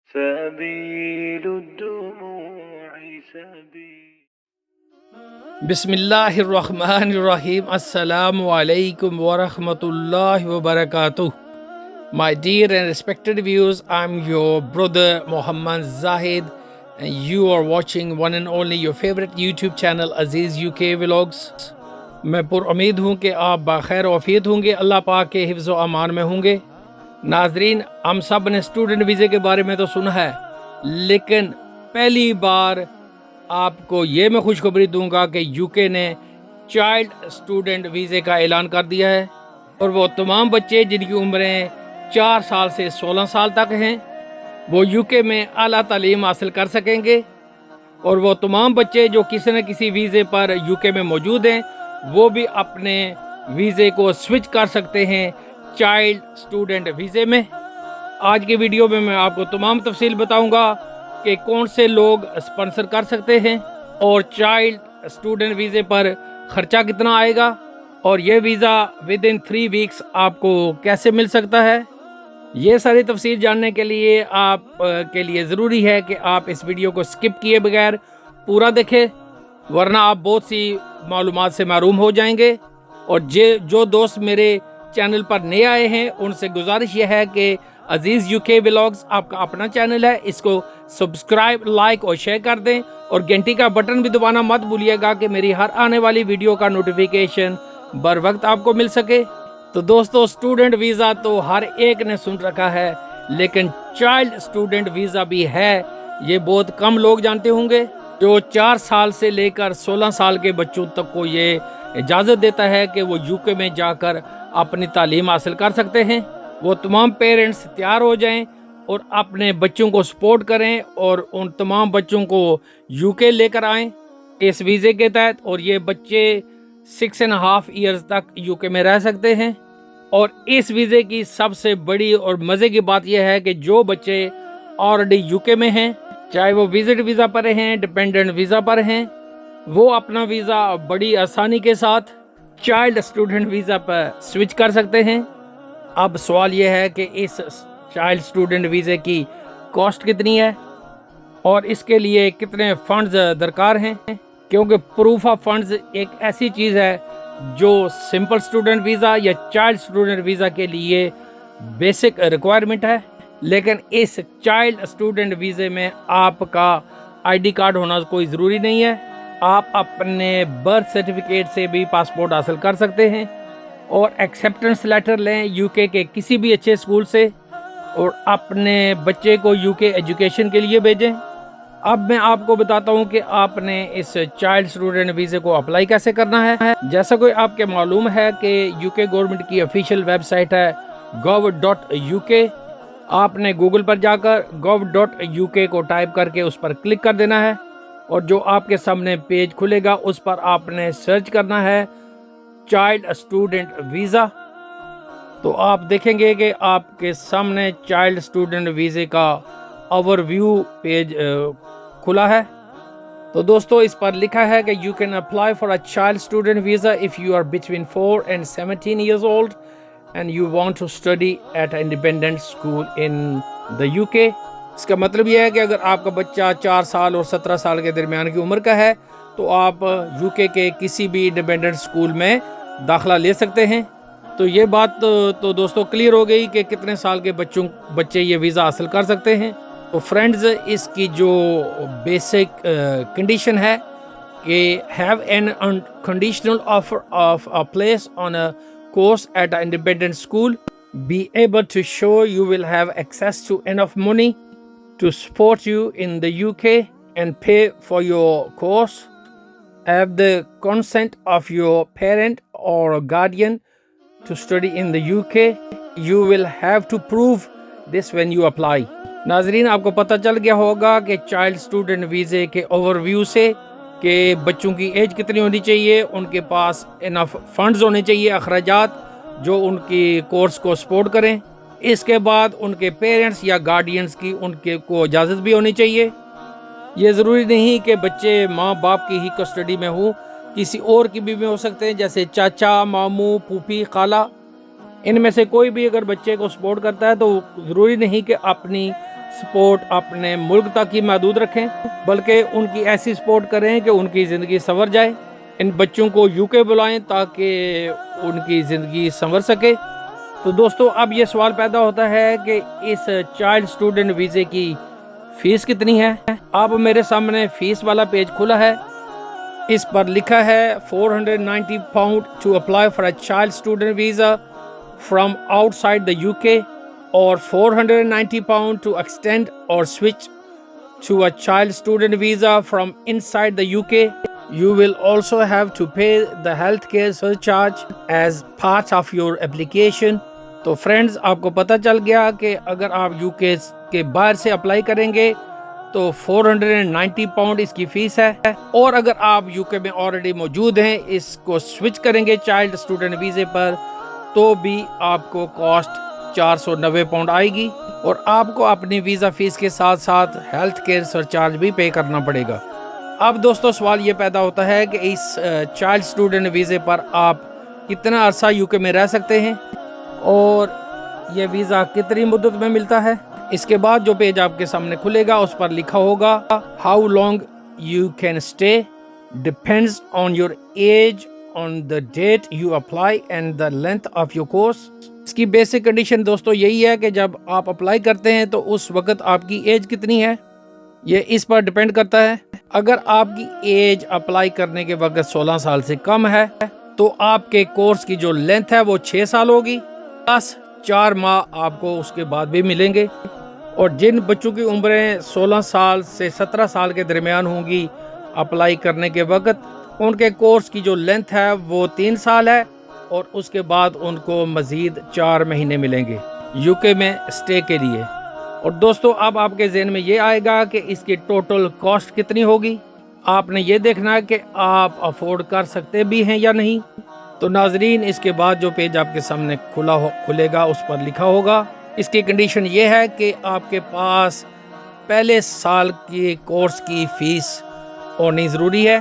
سبيل الدموع سبيل. Bismillahirrahmanirrahim. Assalamu alaikum wa rahmatullahi wa barakatuh. My dear and respected viewers, I'm your brother Muhammad Zahid, and you are watching one and only your favorite YouTube channel Aziz UK Vlogs. میں پر امید ہوں کہ آپ بخیر و عافیت ہوں گے، اللہ پاک کے حفظ و امان میں ہوں گے۔ ناظرین، ہم سب نے اسٹوڈنٹ ویزے کے بارے میں تو سنا ہے، لیکن پہلی بار آپ کو یہ میں خوشخبری دوں گا کہ یو کے نے چائلڈ اسٹوڈنٹ ویزے کا اعلان کر دیا ہے، اور وہ تمام بچے جن کی عمریں 4 سال سے 16 سال تک ہیں وہ یو کے میں اعلیٰ تعلیم حاصل کر سکیں گے، اور وہ تمام بچے جو کسی نہ کسی ویزے پر یو کے میں موجود ہیں وہ بھی اپنے ویزے کو سوئچ کر سکتے ہیں چائلڈ اسٹوڈنٹ ویزے میں۔ آج کی ویڈیو میں آپ کو تمام تفصیل بتاؤں گا کہ کون سے لوگ اسپانسر کر سکتے ہیں، اور چائلڈ اسٹوڈنٹ ویزے پر خرچہ کتنا آئے گا، اور یہ ویزا ود ان 3 ویکس آپ کو کیسے مل سکتا ہے۔ یہ ساری تفصیل جاننے کے لیے آپ کے لیے ضروری ہے کہ آپ اس ویڈیو کو سکپ کیے بغیر پورا دیکھیں، ورنہ آپ بہت سی معلومات سے محروم ہو جائیں گے۔ اور جو دوست میرے چینل پر نئے آئے ہیں ان سے گزارش یہ ہے کہ عزیز یو کے ولاگز آپ کا اپنا چینل ہے، اس کو سبسکرائب، لائک اور شیئر کر دیں، اور گھنٹی کا بٹن بھی دبانا مت بھولیے گا کہ میری ہر آنے والی ویڈیو کا نوٹیفیکیشن بر وقت آپ کو مل سکے۔ تو دوستو، اسٹوڈنٹ ویزا تو ہر ایک نے سن رکھا ہے، لیکن چائلڈ اسٹوڈنٹ ویزا بھی ہے، یہ بہت کم لوگ جانتے ہوں گے۔ جو 4 سال سے لے کر 16 سال کے بچوں تک کو یہ اجازت دیتا ہے کہ وہ یو کے میں جا کر اپنی تعلیم حاصل کر سکتے ہیں۔ وہ تمام پیرنٹس تیار ہو جائیں اور اپنے بچوں کو سپورٹ کریں اور ان تمام بچوں کو یو کے لے کر آئیں اس ویزے کے تحت، اور یہ بچے 6.5 ایئرز تک یو کے میں رہ سکتے ہیں۔ اور اس ویزے کی سب سے بڑی اور مزے کی بات یہ ہے کہ جو بچے آلریڈی یو کے میں ہیں، چاہے وہ وزٹ ویزا پر ہیں، ڈپینڈنٹ ویزا پر ہیں، وہ اپنا ویزا بڑی آسانی کے ساتھ چائلڈ اسٹوڈنٹ ویزا پر سوئچ کر سکتے ہیں۔ اب سوال یہ ہے کہ اس چائلڈ اسٹوڈنٹ ویزے کی کاسٹ کتنی ہے اور اس کے لیے کتنے فنڈز درکار ہیں، کیونکہ پروف آف فنڈز ایک ایسی چیز ہے جو سمپل اسٹوڈنٹ ویزا یا چائلڈ اسٹوڈنٹ ویزا کے لیے بیسک ریکوائرمنٹ ہے، لیکن اس چائلڈ اسٹوڈنٹ ویزے میں آپ کا آئی ڈی کارڈ ہونا کوئی ضروری نہیں ہے، آپ اپنے برتھ سرٹیفکیٹ سے بھی پاسپورٹ حاصل کر سکتے ہیں، اور ایکسیپٹنس لیٹر لیں یو کے کسی بھی اچھے اسکول سے، اور اپنے بچے کو یو کے ایجوکیشن کے لیے بھیجیں۔ اب میں آپ کو بتاتا ہوں کہ آپ نے اس چائلڈ اسٹوڈنٹ ویزے کو اپلائی کیسے کرنا ہے۔ جیسا کوئی آپ کے معلوم ہے کہ یو کے گورنمنٹ کی آفیشیل ویب سائٹ ہے gov.uk، آپ نے گوگل پر جا کر gov.uk کو ٹائپ کر کے اس پر کلک کر دینا ہے، اور جو آپ کے سامنے پیج کھلے گا اس پر آپ نے سرچ کرنا ہے چائلڈ اسٹوڈنٹ ویزا۔ تو آپ دیکھیں گے کہ آپ کے سامنے چائلڈ اسٹوڈنٹ ویزے کا اوور ویو پیج کھلا ہے۔ تو دوستو، اس پر لکھا ہے کہ you can apply for a child student visa if you are between 4 and 17 years old and you want to study at an independent school in the UK۔ اس کا مطلب یہ ہے کہ اگر آپ کا بچہ 4 سال اور 17 سال کے درمیان کی عمر کا ہے تو آپ یو کے کسی بھی انڈیپینڈنٹ اسکول میں داخلہ لے سکتے ہیں۔ تو یہ بات تو دوستو کلیئر ہو گئی کہ کتنے سال کے بچے یہ ویزا حاصل کر سکتے ہیں۔ تو فرینڈز، اس کی جو بیسک کنڈیشن ہے کہ have an unconditional offer of a place on a course at an independent school, be able to show you will have access to enough money to support you in the UK and pay for your course, have the consent of your parent or guardian to study in the UK. You will have to prove this when you apply۔ ناظرین، آپ کو پتہ چل گیا ہوگا کہ child student ویزے کے over view سے کہ بچوں کی ایج کتنی ہونی چاہیے، ان کے پاس انف فنڈز ہونے چاہیے، اخراجات جو ان کی کورس کو سپورٹ کریں۔ اس کے بعد ان کے پیرنٹس یا گارڈینز کی ان کے کو اجازت بھی ہونی چاہیے۔ یہ ضروری نہیں کہ بچے ماں باپ کی ہی کسٹڈی میں ہوں، کسی اور کی بھی ہو سکتے ہیں، جیسے چاچا، ماموں، پھوپھی، خالہ، ان میں سے کوئی بھی اگر بچے کو سپورٹ کرتا ہے تو ضروری نہیں کہ اپنی سپورٹ اپنے ملک تک ہی محدود رکھیں، بلکہ ان کی ایسی سپورٹ کریں کہ ان کی زندگی سنور جائے۔ ان بچوں کو یو کے بلائیں تاکہ ان کی زندگی سنور سکے۔ تو دوستو اب یہ سوال پیدا ہوتا ہے کہ اس چائلڈ اسٹوڈنٹ ویزے کی فیس کتنی ہے؟ اب میرے سامنے فیس والا پیج کھلا ہے، اس پر لکھا ہے 490 pound to apply for a child student visa from outside the UK or 490 pound to extend or switch to a child student visa from inside the UK. You will also have to pay the healthcare surcharge as part of your application. تو friends آپ کو پتہ چل گیا کہ اگر آپ you کے باہر سے اپلائی کریں گے تو 490 پاؤنڈ اس کی فیس ہے، اور اگر آپ یو کے میں آلریڈی موجود ہیں اس کو سوئچ کریں گے چائلڈ اسٹوڈنٹ ویزے پر تو بھی آپ کو کاسٹ 490 پاؤنڈ آئے گی، اور آپ کو اپنی ویزا فیس کے ساتھ ساتھ ہیلتھ کیئر سرچارج بھی پے کرنا پڑے گا۔ اب دوستو سوال یہ پیدا ہوتا ہے کہ اس چائلڈ اسٹوڈنٹ ویزے پر آپ کتنا عرصہ یو کے میں رہ سکتے ہیں اور یہ ویزا کتنی مدت میں ملتا ہے۔ اس کے بعد جو پیج آپ کے سامنے کھلے گا اس پر لکھا ہوگا how long you can stay depends on your age on the date you apply and the length of your course. اس کی بیسک کنڈیشن دوستو یہی ہے کہ جب آپ اپلائی کرتے ہیں تو اس وقت آپ کی ایج کتنی ہے، یہ اس پر ڈپینڈ کرتا ہے۔ اگر آپ کی ایج اپلائی کرنے کے وقت 16 سال سے کم ہے تو آپ کے کورس کی جو لینتھ ہے وہ 6 سال ہوگی، پلس 4 ماہ آپ کو اس کے بعد بھی ملیں گے۔ اور جن بچوں کی عمریں 16 سال سے 17 سال کے درمیان ہوں گی اپلائی کرنے کے وقت، ان کے کورس کی جو لینتھ ہے وہ 3 سال ہے، اور اس کے بعد ان کو مزید 4 مہینے ملیں گے یو کے میں اسٹے کے لیے۔ اور دوستو اب آپ کے ذہن میں یہ آئے گا کہ اس کی ٹوٹل کاسٹ کتنی ہوگی۔ آپ نے یہ دیکھنا ہے کہ آپ افورڈ کر سکتے بھی ہیں یا نہیں۔ تو ناظرین اس کے بعد جو پیج آپ کے سامنے کھلے گا اس پر لکھا ہوگا، اس کی کنڈیشن یہ ہے کہ آپ کے پاس پہلے سال کے کورس کی فیس ہونی ضروری ہے۔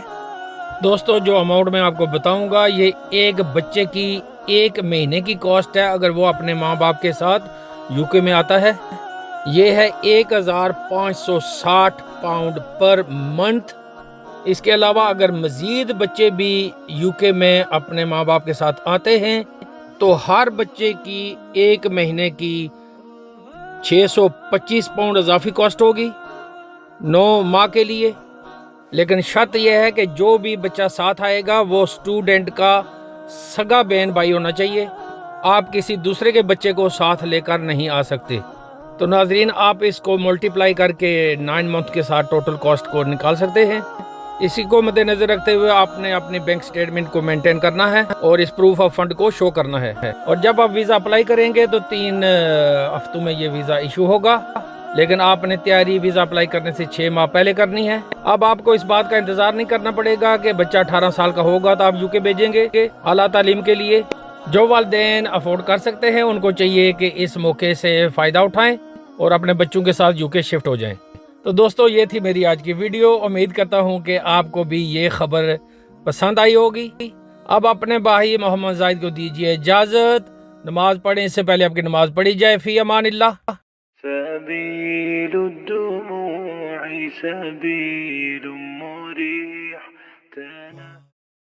دوستو جو اماؤنٹ میں آپ کو بتاؤں گا یہ ایک بچے کی 1 مہینے کی کاسٹ ہے اگر وہ اپنے ماں باپ کے ساتھ یو کے میں آتا ہے، یہ ہے 1560 پاؤنڈ پر منتھ۔ اس کے علاوہ اگر مزید بچے بھی یو کے میں اپنے ماں باپ کے ساتھ آتے ہیں تو ہر بچے کی 1 مہینے کی 625 پاؤنڈ اضافی کاسٹ ہوگی 9 ماہ کے لیے۔ لیکن شرط یہ ہے کہ جو بھی بچہ ساتھ آئے گا وہ اسٹوڈنٹ کا سگا بہن بھائی ہونا چاہیے، آپ کسی دوسرے کے بچے کو ساتھ لے کر نہیں آ سکتے۔ تو ناظرین آپ اس کو ملٹیپلائی کر کے 9 منتھ کے ساتھ ٹوٹل کاسٹ کو نکال سکتے ہیں۔ اسی کو مد نظر رکھتے ہوئے آپ نے اپنی بینک سٹیٹمنٹ کو مینٹین کرنا ہے اور اس پروف آف فنڈ کو شو کرنا ہے، اور جب آپ ویزا اپلائی کریں گے تو 3 ہفتوں میں یہ ویزا ایشو ہوگا، لیکن آپ نے تیاری ویزا اپلائی کرنے سے 6 ماہ پہلے کرنی ہے۔ اب آپ کو اس بات کا انتظار نہیں کرنا پڑے گا کہ بچہ 18 سال کا ہوگا تو آپ یو کے بھیجیں گے اعلیٰ تعلیم کے لیے۔ جو والدین افورڈ کر سکتے ہیں ان کو چاہیے کہ اس موقع سے فائدہ اٹھائیں اور اپنے بچوں کے ساتھ یو کے شفٹ ہو جائیں۔ تو دوستو یہ تھی میری آج کی ویڈیو، امید کرتا ہوں کہ آپ کو بھی یہ خبر پسند آئی ہوگی۔ اب اپنے بھائی محمد زاہد کو دیجیے اجازت، نماز پڑھیں اس سے پہلے آپ کی نماز پڑھی جائے۔ فی امان اللہ۔ سبيل الدموع سبيل مريح